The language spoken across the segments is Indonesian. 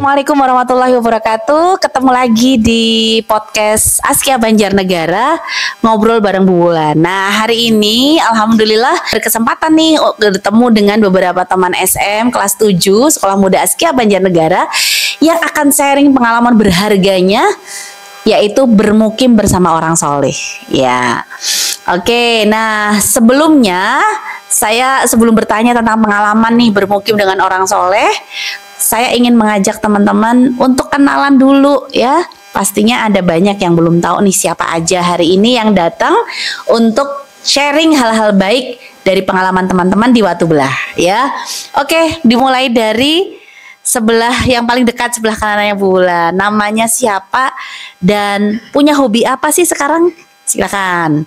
Assalamualaikum warahmatullahi wabarakatuh. Ketemu lagi di podcast Askia Banjarnegara, ngobrol bareng Bu Wulan. Nah, hari ini alhamdulillah berkesempatan nih bertemu dengan beberapa teman SM kelas 7 Sekolah Muda Askia Banjarnegara yang akan sharing pengalaman berharganya, yaitu bermukim bersama orang soleh. Ya, oke. Nah, sebelumnya sebelum bertanya tentang pengalaman nih bermukim dengan orang soleh, saya ingin mengajak teman-teman untuk kenalan dulu ya. Pastinya ada banyak yang belum tahu nih siapa aja hari ini yang datang untuk sharing hal-hal baik dari pengalaman teman-teman di Watu Belah ya. Oke, dimulai dari sebelah yang paling dekat sebelah kanannya Bu Wulan. Namanya siapa dan punya hobi apa sih sekarang? Silakan.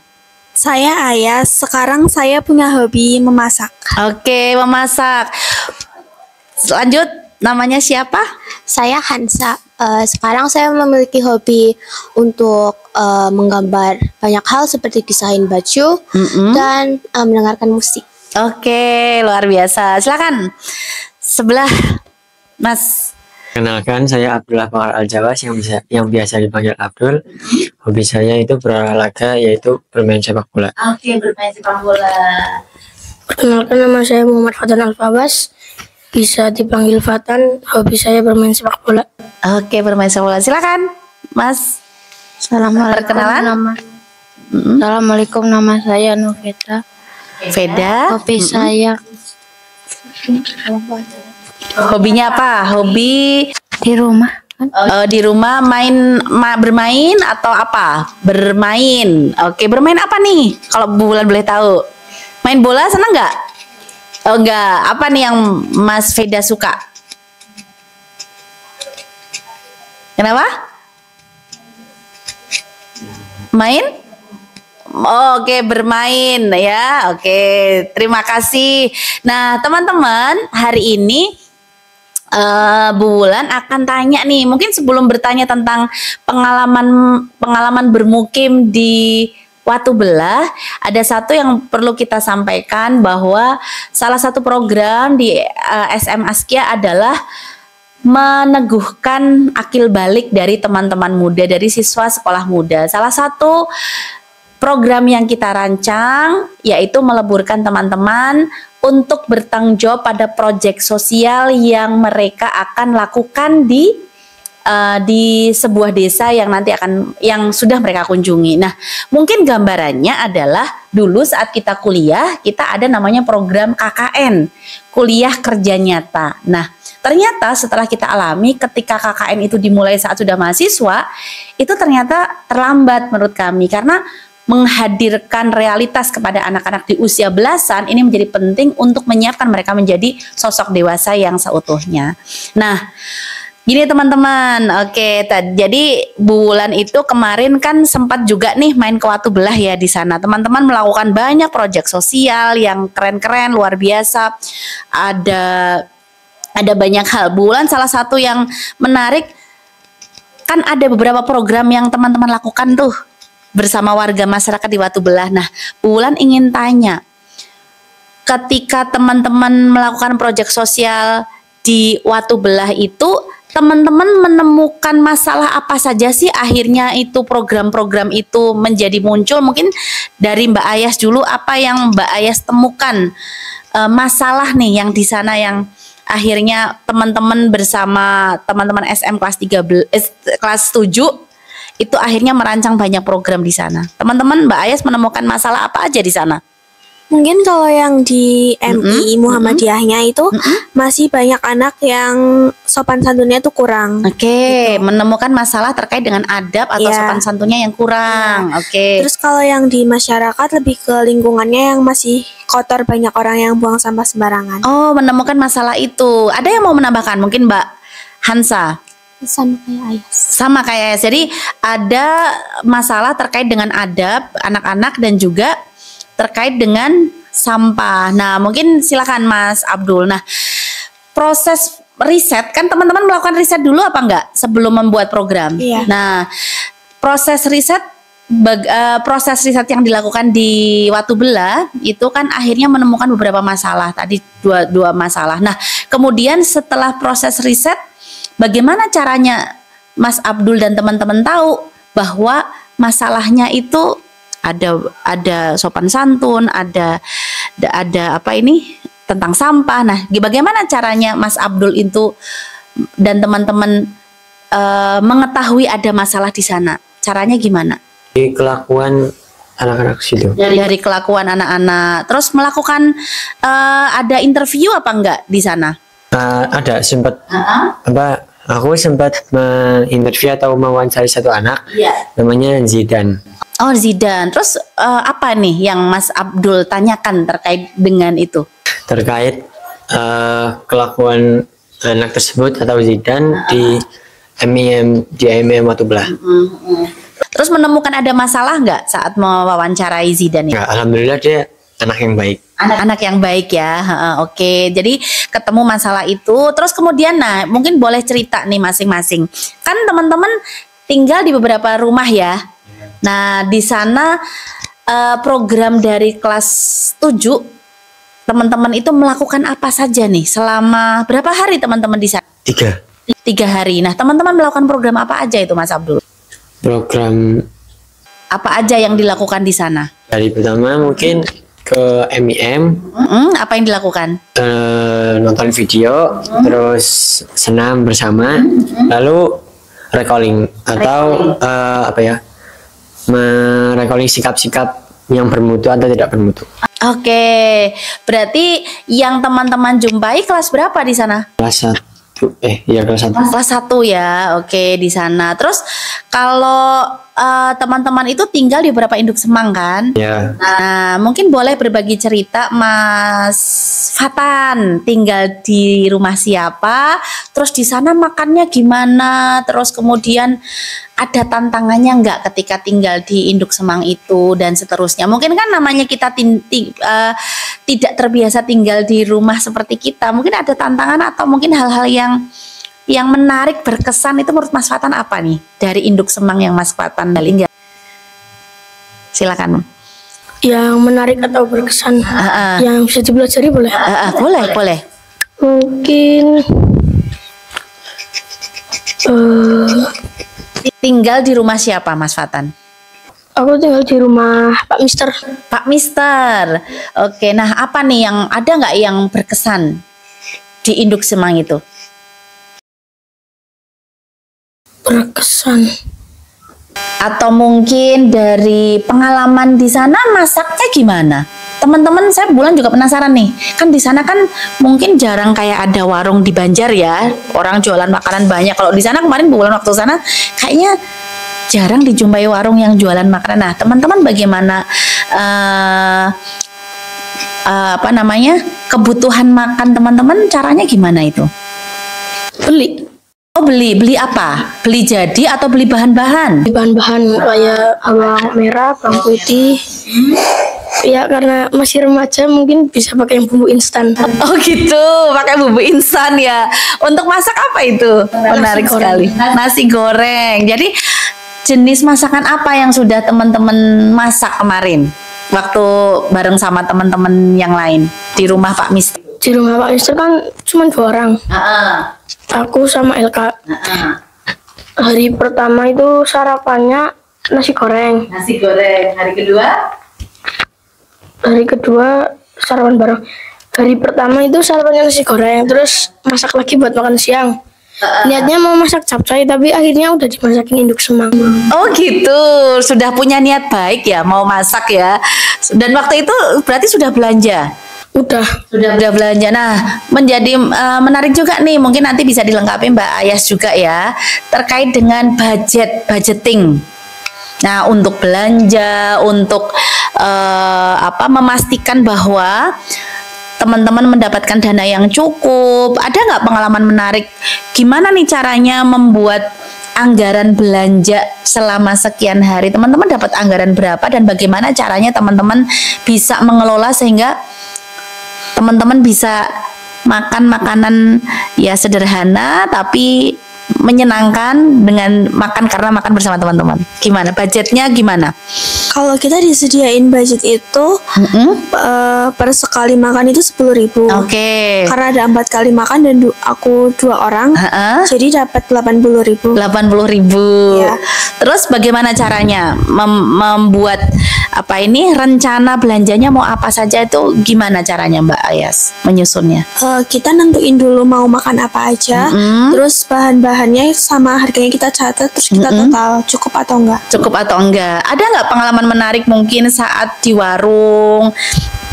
Saya Ayas, sekarang saya punya hobi memasak. Oke, memasak. Lanjut, namanya siapa? Saya Hansa. Sekarang saya memiliki hobi untuk menggambar banyak hal seperti desain baju dan mendengarkan musik. Oke, luar biasa. Silakan. Sebelah Mas. Kenalkan, saya Abdullah Pangar Al-Jawas yang biasa dipanggil Abdul. Hobi saya itu berolahraga, yaitu bermain sepak bola. Oke, bermain sepak bola. Perkenalkan, nama saya Muhammad Fatan Al-Fabas, bisa dipanggil Fatan. Hobi saya bermain sepak bola. Oke, bermain sepak bola. Silakan, Mas. Assalamualaikum, nama saya Noveta. Veda. Hobi saya Hobinya apa? Hobi di rumah. di rumah bermain atau apa? Bermain. Oke, bermain apa nih? Kalau Bu Wulan boleh tahu. Main bola senang nggak? Oh enggak. Apa nih yang Mas Veda suka? Kenapa? Main? Oke, bermain ya. Oke, terima kasih. Nah, teman-teman, hari ini Bu Wulan akan tanya nih, mungkin sebelum bertanya tentang pengalaman bermukim di Watu Belah, ada satu yang perlu kita sampaikan bahwa salah satu program di SM Askia adalah meneguhkan akil balik dari teman-teman muda, dari siswa sekolah muda. Salah satu program yang kita rancang yaitu meleburkan teman-teman untuk bertanggung jawab pada proyek sosial yang mereka akan lakukan di sebuah desa yang nanti yang sudah mereka kunjungi. Nah, mungkin gambarannya adalah dulu saat kita kuliah, kita ada namanya program KKN, kuliah kerja nyata. Nah, ternyata setelah kita alami ketika KKN itu dimulai saat sudah mahasiswa, itu ternyata terlambat menurut kami karena menghadirkan realitas kepada anak-anak di usia belasan ini menjadi penting untuk menyiapkan mereka menjadi sosok dewasa yang seutuhnya. Nah, gini teman-teman, oke, jadi Bu Wulan itu kemarin kan sempat juga nih main ke Watu Belah ya di sana. Teman-teman melakukan banyak proyek sosial yang keren-keren, luar biasa. Ada banyak hal. Bu Wulan salah satu yang menarik, kan ada beberapa program yang teman-teman lakukan tuh bersama warga masyarakat di Watu Belah. Nah, Bu Wulan ingin tanya, ketika teman-teman melakukan proyek sosial di Watu Belah itu, teman-teman menemukan masalah apa saja sih akhirnya itu program-program itu menjadi muncul? Mungkin dari Mbak Ayas dulu, apa yang Mbak Ayas temukan masalah nih yang di sana yang akhirnya teman-teman bersama teman-teman SM kelas 7 itu akhirnya merancang banyak program di sana. Teman-teman, Mbak Ayas menemukan masalah apa aja di sana? Mungkin kalau yang di MI Muhammadiyahnya itu masih banyak anak yang sopan santunnya itu kurang. Oke, menemukan masalah terkait dengan adab atau sopan santunnya yang kurang. Oke. Terus kalau yang di masyarakat lebih ke lingkungannya yang masih kotor, banyak orang yang buang sampah sembarangan. Oh, menemukan masalah itu. Ada yang mau menambahkan? Mungkin Mbak Hansa? Sama kayak Ayas. Sama kayak Ayas. Jadi ada masalah terkait dengan adab anak-anak dan juga terkait dengan sampah. Nah, mungkin silakan Mas Abdul. Nah, proses riset, kan teman-teman melakukan riset dulu apa enggak sebelum membuat program? Iya. Nah, proses riset yang dilakukan di Watu Belah itu kan akhirnya menemukan beberapa masalah. Tadi dua masalah. Nah, kemudian setelah proses riset bagaimana caranya Mas Abdul dan teman-teman tahu bahwa masalahnya itu ada sopan santun, ada apa ini tentang sampah. Nah, bagaimana caranya Mas Abdul itu dan teman-teman mengetahui ada masalah di sana? Caranya gimana? Di kelakuan anak-anak situ. Dari kelakuan anak-anak. Terus melakukan ada interview apa enggak di sana? Ada sempat aku sempat menginterview atau mewawancarai satu anak, namanya Zidan. Oh, Zidan. Terus apa nih yang Mas Abdul tanyakan terkait dengan itu? Terkait kelakuan anak tersebut atau Zidan di MIM Watu Belah. Terus menemukan ada masalah nggak saat mewawancarai Zidan ya? Alhamdulillah dia anak yang baik. Anak yang baik ya. Oke, jadi ketemu masalah itu. Terus kemudian, nah mungkin boleh cerita nih masing-masing. Kan teman-teman tinggal di beberapa rumah ya. Nah di sana program dari kelas 7 teman-teman itu melakukan apa saja nih selama berapa hari teman-teman di sana? 3 hari. Nah teman-teman melakukan program apa aja itu Mas Abdul? Program apa aja yang dilakukan di sana? Hari pertama mungkin ke MIM. Apa yang dilakukan? Nonton video, terus senam bersama, lalu recalling atau merecalling sikap-sikap yang bermutu atau tidak bermutu. Oke, berarti yang teman-teman jumpai kelas berapa di sana? Kelas 1, kelas 1. Kelas 1 ya, oke di sana. Terus kalau teman-teman itu tinggal di beberapa induk semang kan? Ya. Nah, mungkin boleh berbagi cerita Mas Fatan tinggal di rumah siapa? Terus di sana makannya gimana? Terus kemudian ada tantangannya nggak ketika tinggal di induk semang itu dan seterusnya? Mungkin kan namanya kita tidak terbiasa tinggal di rumah seperti kita. Mungkin ada tantangan atau mungkin hal-hal yang menarik berkesan itu menurut Mas Fatan apa nih dari induk semang yang Mas Fatan tinggal? Silakan. Yang menarik atau berkesan yang bisa dipelajari boleh? Boleh. Mungkin tinggal di rumah siapa Mas Fatan? aku tinggal di rumah Pak Mister. Pak Mister. Oke, nah apa nih yang ada nggak yang berkesan di induk semang itu? Berkesan. Atau mungkin dari pengalaman di sana masaknya gimana? Teman-teman, saya bulan juga penasaran nih. Kan di sana kan mungkin jarang kayak ada warung di Banjar ya. Orang jualan makanan banyak. Kalau di sana kemarin bulan waktu sana kayaknya jarang dijumpai warung yang jualan makanan. Nah, teman-teman bagaimana kebutuhan makan teman-teman caranya gimana itu? Beli. Oh, beli apa? Beli jadi atau beli bahan-bahan? Bahan-bahan kayak bawang merah, bawang putih. Ya karena masih remaja mungkin bisa pakai bumbu instan. Oh gitu, pakai bumbu instan ya. Untuk masak apa itu? Menarik sekali. Nasi goreng. Jadi jenis masakan apa yang sudah teman-teman masak kemarin? Waktu bareng sama teman-teman yang lain di rumah Pak Mister. Di rumah Pak Mister kan cuma 2 orang. Aku sama Elka. Hari pertama itu sarapannya nasi goreng. Nasi goreng. Hari kedua? Hari kedua sarapan bareng. Hari pertama itu sarapannya nasi goreng, terus masak lagi buat makan siang. Niatnya mau masak capcay, tapi akhirnya udah dimasakin induk semang. Oh gitu, sudah punya niat baik ya mau masak ya. Dan waktu itu berarti sudah belanja? Sudah belanja. Nah, menjadi menarik juga nih, mungkin nanti bisa dilengkapi Mbak Ayas juga ya, terkait dengan budgeting. Nah, untuk belanja, untuk memastikan bahwa teman-teman mendapatkan dana yang cukup. Ada nggak pengalaman menarik? Gimana nih caranya membuat anggaran belanja selama sekian hari? Teman-teman dapat anggaran berapa dan bagaimana caranya teman-teman bisa mengelola sehingga teman-teman bisa makan makanan ya sederhana tapi menyenangkan dengan makan karena makan bersama teman-teman. Gimana? Budgetnya gimana? Kalau kita disediain budget itu per sekali makan itu 10.000. Oke. Karena ada 4 kali makan dan aku 2 orang, jadi dapat 80.000. 80.000. Ya. Terus bagaimana caranya membuat rencana belanjanya mau apa saja itu gimana caranya Mbak Ayas menyusunnya? Kita nentuin dulu mau makan apa aja, terus bahan-bahannya sama harganya kita catat, terus kita total cukup atau enggak. Cukup atau enggak? Ada nggak pengalaman menarik mungkin saat di warung,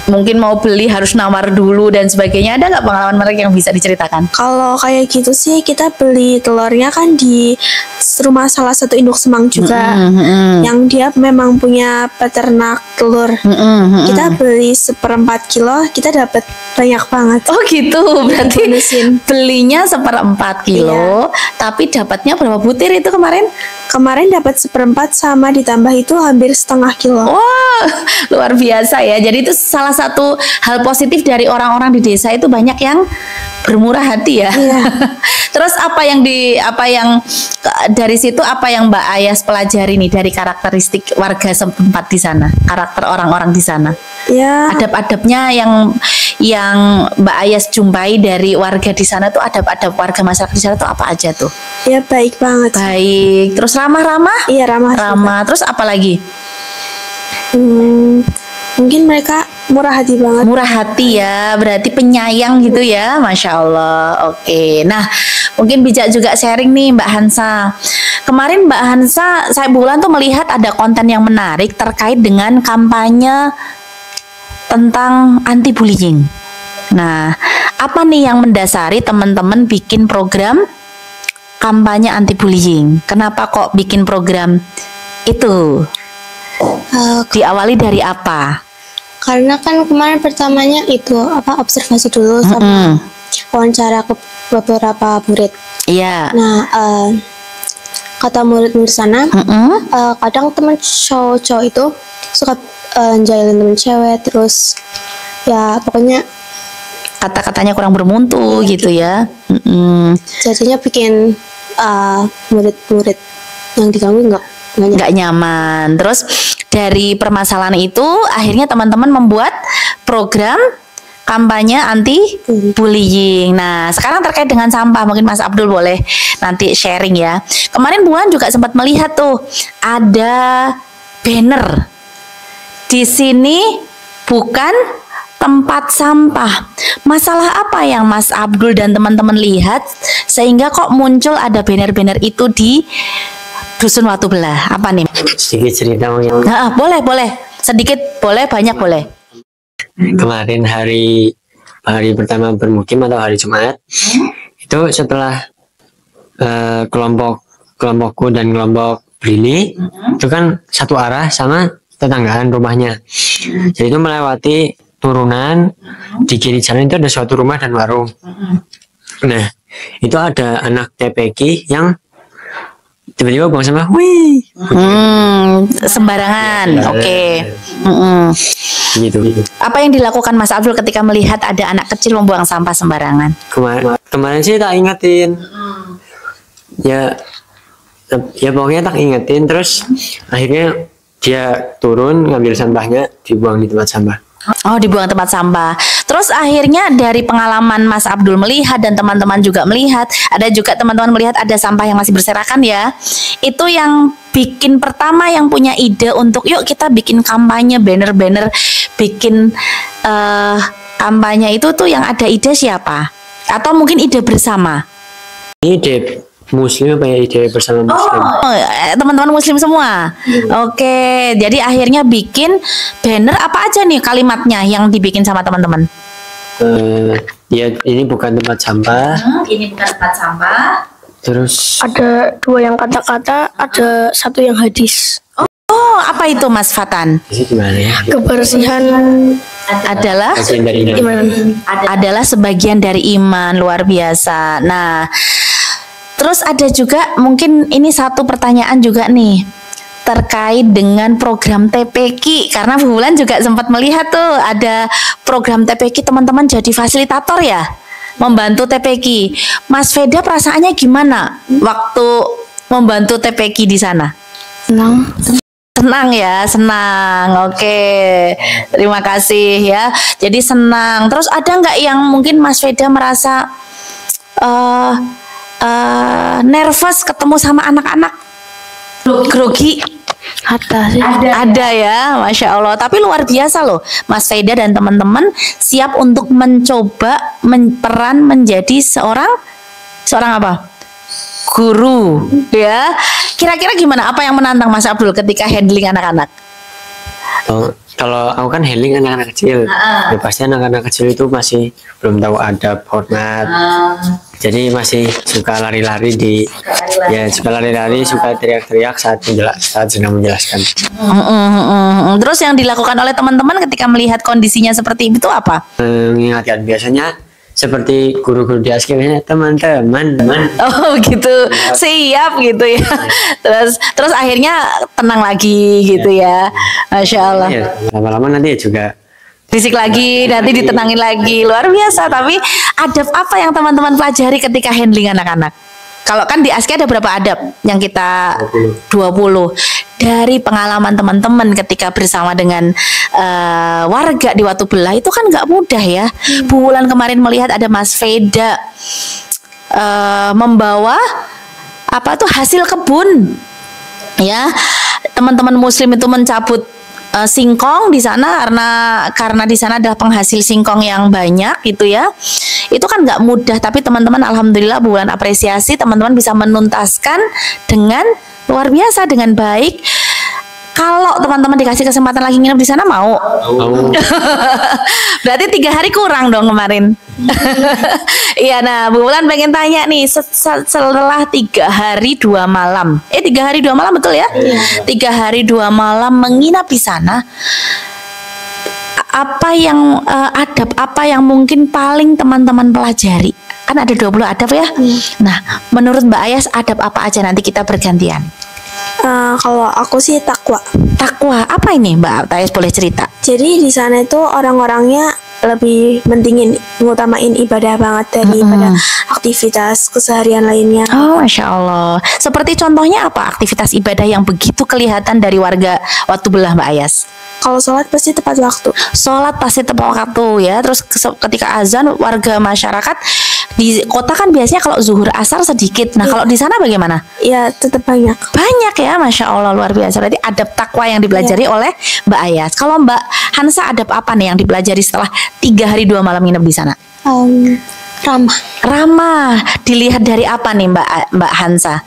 mungkin mau beli harus nawar dulu dan sebagainya? Ada nggak pengalaman menarik yang bisa diceritakan? Kalau kayak gitu sih, kita beli telurnya kan di rumah salah satu induk semang juga, yang dia memang punya peternak telur. Kita beli 1/4 kilo, kita dapat banyak banget. Oh gitu, berarti Bonusin. belinya 1/4 kilo, tapi dapatnya berapa butir itu kemarin? Kemarin dapat 1/4 sama ditambah itu hampir setengah kilo. Wah, luar biasa ya. Jadi itu salah satu hal positif dari orang-orang di desa itu banyak yang bermurah hati ya. Iya. Terus apa yang dari situ apa yang Mbak Ayas pelajari nih dari karakteristik warga setempat di sana, karakter orang-orang di sana? Ya, Adab-adabnya yang Mbak Ayas jumpai dari warga di sana tuh, adab-adab warga masyarakat di sana tuh apa aja tuh? ya baik banget. Baik, terus ramah-ramah? Iya, ramah. Ramah, terus apa lagi? Mungkin mereka murah hati banget. Murah hati ya, berarti penyayang gitu ya, Masya Allah. Oke, nah mungkin bijak juga sharing nih Mbak Hansa. Kemarin Mbak Hansa, saya bulan tuh melihat ada konten yang menarik terkait dengan kampanye tentang anti bullying. Nah, apa nih yang mendasari teman-teman bikin program kampanye anti bullying? Kenapa kok bikin program itu? Diawali dari apa? Karena kan kemarin pertamanya itu observasi dulu sama wawancara ke beberapa murid. Iya. Nah, kata murid-murid sana, kadang teman cowok itu suka jahilin teman cewek, terus ya pokoknya Kata-katanya kurang bermutu gitu ya. jadinya bikin murid-murid yang diganggu nggak nyaman. Terus dari permasalahan itu akhirnya teman-teman membuat program kampanye anti bullying. Nah, sekarang terkait dengan sampah, mungkin Mas Abdul boleh nanti sharing ya. Kemarin Bulan juga sempat melihat tuh ada banner. Di sini bukan tempat sampah. Masalah apa yang Mas Abdul dan teman-teman lihat sehingga kok muncul ada banner-banner itu di Dusun Watu Belah? Apa nih? Sedikit cerita mungkin. Nah, boleh. Sedikit boleh, banyak boleh. Kemarin hari pertama bermukim atau hari Jumat, itu setelah kelompokku dan kelompok Brili itu kan satu arah sama tetanggaan rumahnya. Jadi itu melewati turunan, di kiri jalan itu ada suatu rumah dan warung. Nah, itu ada anak TPQ yang tiba-tiba buang sampah, wih, sembarangan. Ya, Oke. Gitu. Apa yang dilakukan Mas Abdul ketika melihat ada anak kecil membuang sampah sembarangan? Kemarin sih tak ingetin. Ya pokoknya tak ingetin, terus akhirnya dia turun ngambil sampahnya, dibuang di tempat sampah. Oh, dibuang tempat sampah. Terus akhirnya dari pengalaman Mas Abdul melihat dan teman-teman juga melihat, ada juga teman-teman melihat ada sampah yang masih berserakan ya. Itu yang bikin pertama yang punya ide untuk yuk kita bikin kampanye banner-banner, bikin kampanye itu tuh yang ada ide siapa? Atau mungkin ide bersama? Ide Muslim apa ya, ide bersama Muslim? Oh, teman-teman Muslim semua. Oke, jadi akhirnya bikin banner apa aja nih kalimatnya yang dibikin sama teman-teman? Ya ini bukan tempat sampah. Ini bukan tempat sampah. Terus Ada 2 yang kata-kata, ada 1 yang hadis. Oh, apa itu Mas Fatan? ini gimana ya? Kebersihan Adalah Bagian dari iman. adalah sebagian dari iman, luar biasa. Nah, terus ada juga mungkin ini satu pertanyaan juga nih terkait dengan program TPQ, karena Bulan juga sempat melihat tuh ada program TPQ, teman-teman jadi fasilitator ya. membantu TPQ. Mas Veda perasaannya gimana waktu membantu TPQ di sana? Senang. Senang ya, senang. Oke, terima kasih ya. Jadi senang. Terus ada nggak yang mungkin Mas Veda merasa nervous ketemu sama anak-anak? Grogi? Ada sih. Ada ya, Masya Allah. Tapi luar biasa loh, Mas Veda dan teman-teman siap untuk mencoba peran menjadi seorang apa? Guru, ya. Kira-kira gimana? Apa yang menantang Mas Abdul ketika handling anak-anak? Kalau aku kan handling anak-anak kecil, ya pasti anak-anak kecil itu masih belum tahu adab, hormat. Jadi masih suka lari-lari suka lari-lari, suka teriak-teriak saat sedang menjelaskan. Terus yang dilakukan oleh teman-teman ketika melihat kondisinya seperti itu apa? Mengingatkan, biasanya seperti guru-guru di askilnya, teman-teman. Oh gitu, siap gitu ya. Terus akhirnya tenang lagi gitu ya, Masya Allah. Ya, lama-lama nanti juga Fisik lagi, nanti ditenangin lagi. Luar biasa. Tapi adab apa yang teman-teman pelajari ketika handling anak-anak? Kalau kan di ASKI ada berapa adab yang kita 20. Dari pengalaman teman-teman ketika bersama dengan warga di Watu Belah itu kan nggak mudah ya. Bu Wulan kemarin melihat ada Mas Veda membawa hasil kebun. Ya, teman-teman Muslim itu mencabut singkong di sana karena di sana adalah penghasil singkong yang banyak gitu ya. Itu kan nggak mudah, tapi teman-teman alhamdulillah Bu Wulan apresiasi teman-teman bisa menuntaskan dengan luar biasa, dengan baik. Kalau teman-teman dikasih kesempatan lagi nginep di sana mau? Berarti 3 hari kurang dong kemarin. Iya, nah Bu Wulan pengen tanya nih, setelah 3 hari 2 malam, 3 hari 2 malam betul ya? 3 hari 2 malam menginap di sana, adab apa yang mungkin paling teman-teman pelajari? Kan ada 20 adab ya? Nah, menurut Mbak Ayas adab apa aja, nanti kita bergantian. Kalau aku sih takwa. Takwa, apa ini Mbak Ayas, boleh cerita? Jadi di sana itu orang-orangnya lebih mentingin, ngutamain ibadah banget daripada aktivitas keseharian lainnya. Oh, Masya Allah. Seperti contohnya apa aktivitas ibadah yang begitu kelihatan dari warga Watu Belah Mbak Ayas? Kalau sholat pasti tepat waktu. Sholat pasti tepat waktu ya. Terus ketika azan, warga masyarakat di kota kan biasanya kalau zuhur asar sedikit. Nah, kalau di sana bagaimana? Ya, tetap banyak. Banyak ya, Masya Allah, luar biasa. Berarti adab takwa yang dipelajari oleh Mbak Ayas. Kalau Mbak Hansa, adab apa nih yang dipelajari setelah 3 hari 2 malam nginep di sana? Ramah. Dilihat dari apa nih Mbak Hansa?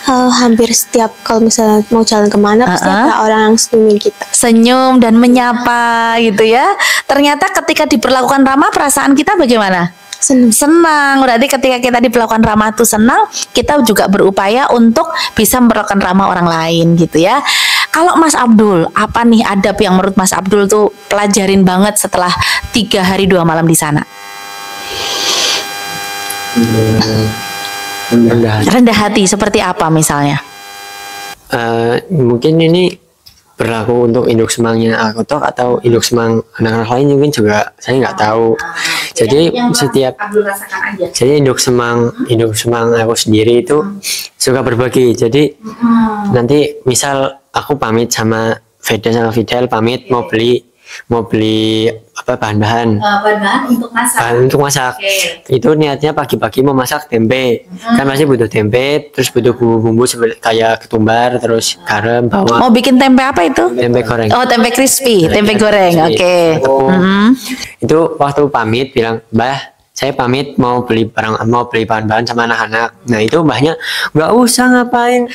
Hampir setiap kalau misalnya mau jalan kemana pasti ada orang yang senyumin kita. Senyum dan menyapa gitu ya. Ternyata ketika diperlakukan ramah, perasaan kita bagaimana? Senang. Berarti ketika kita diperlakukan ramah itu senang, kita juga berupaya untuk bisa memperlakukan ramah orang lain gitu ya. Kalau Mas Abdul, apa nih adab yang menurut Mas Abdul tuh pelajarin banget setelah 3 hari 2 malam di sana? Rendah hati seperti apa misalnya? Mungkin ini berlaku untuk induk semangnya Alkotok atau induk semang anak-anak lain mungkin juga saya nggak tahu. Jadi jadi induk semang aku sendiri itu suka berbagi. Jadi nanti misal aku pamit sama Veda sama Fidel, pamit mau beli bahan-bahan untuk masak. Itu niatnya pagi-pagi mau masak tempe. Kan masih butuh tempe, terus butuh bumbu-bumbu kayak ketumbar, terus garam, bawang. Mau bikin tempe apa itu? Tempe goreng. Oh, tempe crispy, tempe goreng. Oke. Itu waktu pamit bilang, "Mbah, saya pamit mau beli bahan-bahan sama anak-anak." Nah itu mbahnya nggak usah ngapain,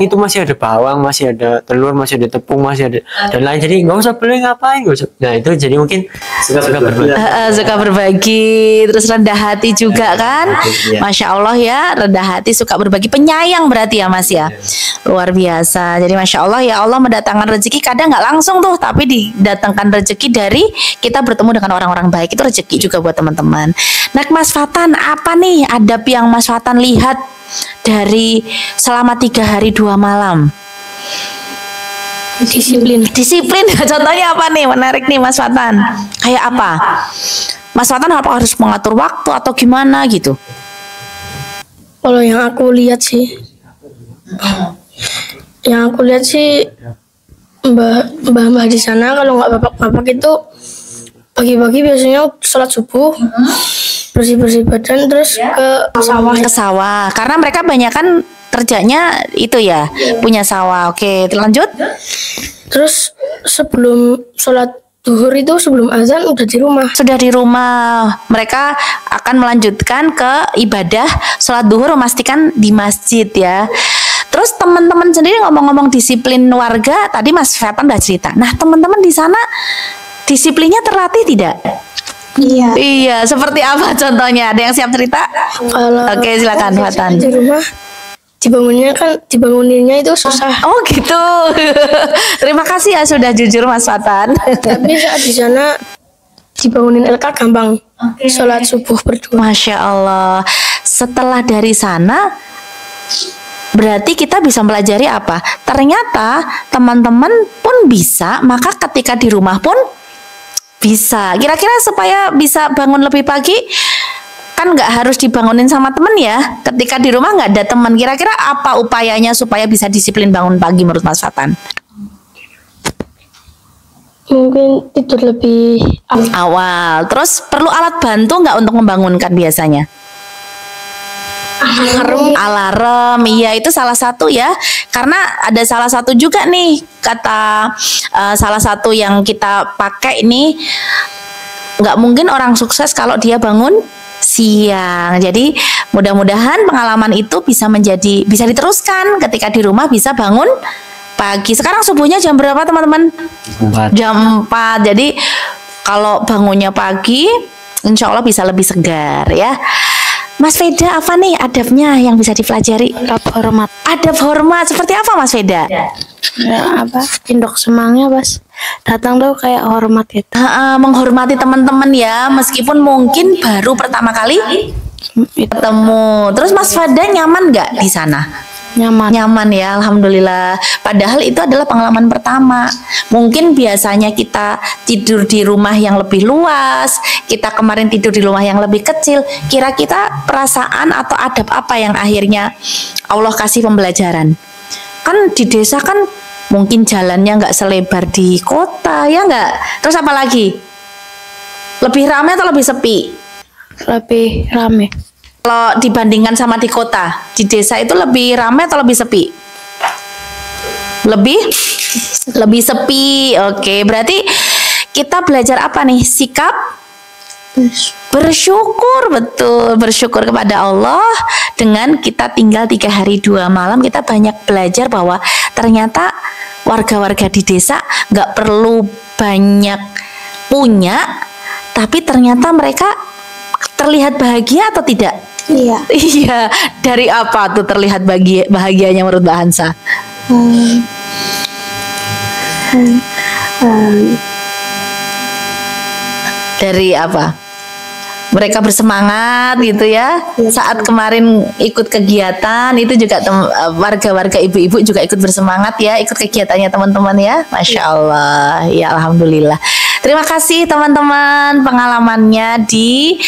itu masih ada bawang, masih ada telur, masih ada tepung, masih ada dan lain, jadi nggak usah beli, ngapain, nggak usah. Nah itu jadi mungkin suka berbagi, terus rendah hati juga kan, Masya Allah ya, rendah hati, suka berbagi, penyayang berarti ya Mas ya, luar biasa. Jadi Masya Allah ya, Allah mendatangkan rezeki kadang nggak langsung tuh, tapi didatangkan rezeki dari kita bertemu dengan orang-orang baik, itu rezeki juga buat teman-teman. Nah, Mas Fatan, apa nih adab yang Mas Fatan lihat dari selama 3 hari 2 malam? Disiplin. Contohnya apa nih? Menarik nih Mas Fatan. Kayak apa? Mas Fatan apa harus mengatur waktu atau gimana gitu? Kalau yang aku lihat sih, mbah-mbah di sana kalau nggak bapak-bapak itu pagi-pagi biasanya sholat subuh, bersih-bersih badan, terus ke sawah. Ke sawah, karena mereka banyak kan kerjanya itu ya, punya sawah. Oke, lanjut. Terus sebelum sholat duhur itu, sebelum azan udah di rumah. Sudah di rumah, mereka akan melanjutkan ke ibadah sholat duhur, memastikan di masjid ya. Terus teman-teman sendiri ngomong-ngomong disiplin warga, tadi Mas Fatan udah cerita. Nah, teman-teman di sana disiplinnya terlatih tidak? Iya. Iya, seperti apa contohnya? Ada yang siap cerita? Oke, silakan Fatan. Di rumah dibanguninnya itu susah. Oh gitu. Terima kasih ya sudah jujur Mas Fatan. Tapi saat di sana dibangunin LK gampang. Sholat subuh berdua. Masya Allah. Setelah dari sana, berarti kita bisa pelajari apa? Ternyata teman-teman pun bisa, maka ketika di rumah pun bisa. Kira-kira supaya bisa bangun lebih pagi, kan nggak harus dibangunin sama temen ya. Ketika di rumah nggak ada teman, kira-kira apa upayanya supaya bisa disiplin bangun pagi menurut Mas Fatan? Mungkin tidur lebih awal. Terus perlu alat bantu nggak untuk membangunkan biasanya? Alarm, iya itu salah satu ya. Karena ada salah satu juga nih kata salah satu yang kita pakai ini, nggak mungkin orang sukses kalau dia bangun siang. Jadi mudah-mudahan pengalaman itu bisa diteruskan ketika di rumah, bisa bangun pagi. Sekarang subuhnya jam berapa teman-teman? Jam 4. Jadi kalau bangunnya pagi, insya Allah bisa lebih segar ya. Mas Veda, apa nih adabnya yang bisa dipelajari? Adab hormat. Adab hormat seperti apa Mas Veda? Ya, apa? Induk semangnya pas datang tuh kayak hormat gitu. Menghormati teman-teman ya, meskipun mungkin baru pertama kali ketemu. Terus Mas Veda nyaman nggak di sana? Nyaman ya, alhamdulillah. Padahal itu adalah pengalaman pertama. Mungkin biasanya kita tidur di rumah yang lebih luas, kita kemarin tidur di rumah yang lebih kecil. Kira-kira perasaan atau adab apa yang akhirnya Allah kasih pembelajaran? Kan di desa kan mungkin jalannya nggak selebar di kota ya nggak. Terus apa lagi? Lebih ramai atau lebih sepi? Lebih rame. Kalau dibandingkan sama di kota, di desa itu lebih ramai atau lebih sepi? Lebih sepi. Oke, berarti kita belajar apa nih? Sikap bersyukur, betul, bersyukur kepada Allah. Dengan kita tinggal 3 hari 2 malam, kita banyak belajar bahwa ternyata warga-warga di desa nggak perlu banyak punya, tapi ternyata mereka terlihat bahagia atau tidak? Iya. Iya, dari apa tuh terlihat bahagianya menurut Mbak Hansa? Dari apa? Mereka bersemangat gitu ya. Saat kemarin ikut kegiatan itu juga warga-warga ibu-ibu juga ikut bersemangat ya, ikut kegiatannya teman-teman ya. Masya Allah, ya alhamdulillah. Terima kasih teman-teman pengalamannya di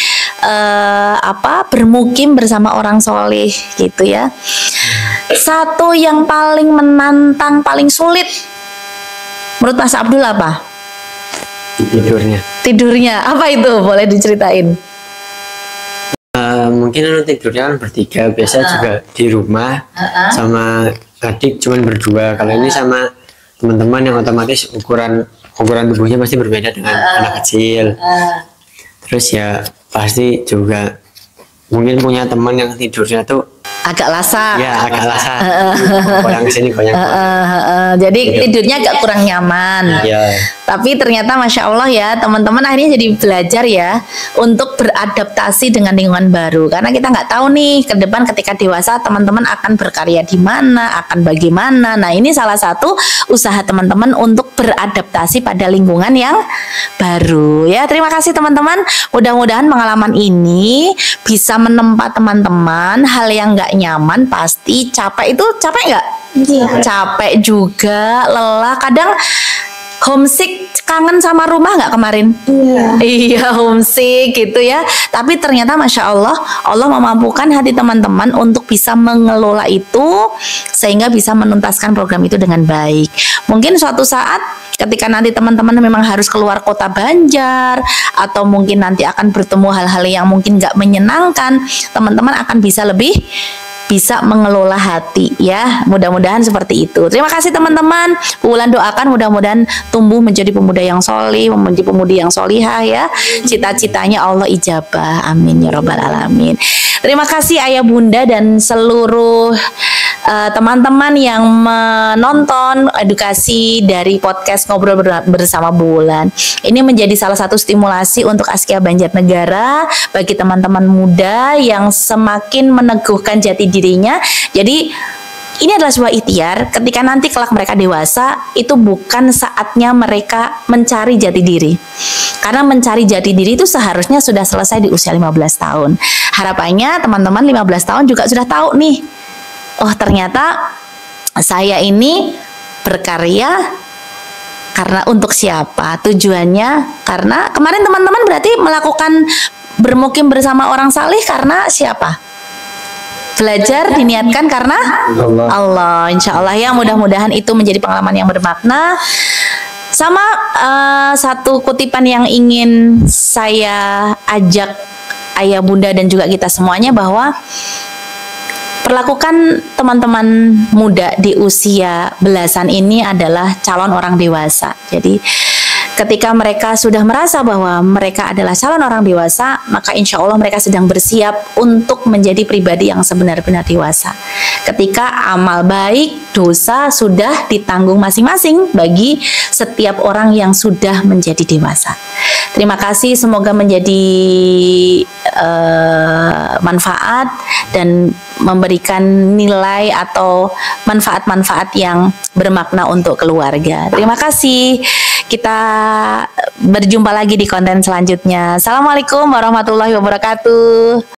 bermukim bersama orang soleh gitu ya. Satu yang paling menantang, paling sulit menurut Mas Abdul apa? Tidurnya apa itu? Boleh diceritain? Mungkin tidurnya kan bertiga, biasa juga di rumah sama adik cuman berdua. Kalau ini sama teman-teman yang otomatis ukuran tubuhnya pasti berbeda dengan anak kecil. Terus ya pasti juga mungkin punya teman yang tidurnya tuh agak lasak. Ya, agak lasak. Goyang kesini, goyang. Jadi tidurnya agak kurang nyaman. Ya. Tapi ternyata Masya Allah ya, teman-teman akhirnya jadi belajar ya untuk beradaptasi dengan lingkungan baru. Karena kita nggak tahu nih ke depan ketika dewasa teman-teman akan berkarya di mana, akan bagaimana. Nah ini salah satu usaha teman-teman untuk beradaptasi pada lingkungan yang baru ya. Terima kasih teman-teman. Mudah-mudahan pengalaman ini bisa menempa teman-teman hal yang nggak nyaman. Pasti capek, itu capek nggak? Iya. Capek juga, lelah. Kadang homesick, kangen sama rumah nggak kemarin? Iya homesick gitu ya. Tapi ternyata Masya Allah, Allah memampukan hati teman-teman untuk bisa mengelola itu sehingga bisa menuntaskan program itu dengan baik. Mungkin suatu saat ketika nanti teman-teman memang harus keluar kota Banjar atau mungkin nanti akan bertemu hal-hal yang mungkin nggak menyenangkan, teman-teman akan bisa lebih bisa mengelola hati ya. Mudah-mudahan seperti itu. Terima kasih teman-teman. Bu Wulan doakan mudah-mudahan tumbuh menjadi pemuda yang solih, menjadi pemudi yang solihah ya. Cita-citanya Allah ijabah. Amin ya robbal alamin. Terima kasih ayah bunda dan seluruh teman-teman yang menonton edukasi dari podcast Ngobrol Bersama Bu Wulan. Ini menjadi salah satu stimulasi untuk Askia Banjarnegara bagi teman-teman muda yang semakin meneguhkan jati dirinya. Jadi ini adalah sebuah ikhtiar ketika nanti kelak mereka dewasa, itu bukan saatnya mereka mencari jati diri. Karena mencari jati diri itu seharusnya sudah selesai di usia 15 tahun. Harapannya teman-teman 15 tahun juga sudah tahu nih, oh ternyata saya ini berkarya karena untuk siapa? Tujuannya karena kemarin teman-teman berarti melakukan bermukim bersama orang salih karena siapa? Belajar diniatkan karena Allah. Insya Allah ya, mudah-mudahan itu menjadi pengalaman yang bermakna. Sama satu kutipan yang ingin saya ajak ayah bunda dan juga kita semuanya, bahwa perlakukan teman-teman muda di usia belasan ini adalah calon orang dewasa. Jadi ketika mereka sudah merasa bahwa mereka adalah calon orang dewasa, maka insya Allah mereka sedang bersiap untuk menjadi pribadi yang sebenar-benar dewasa. Ketika amal baik, dosa sudah ditanggung masing-masing bagi setiap orang yang sudah menjadi dewasa. Terima kasih, semoga menjadi manfaat dan memberikan nilai atau manfaat-manfaat yang bermakna untuk keluarga. Terima kasih. Kita berjumpa lagi di konten selanjutnya. Assalamualaikum warahmatullahi wabarakatuh.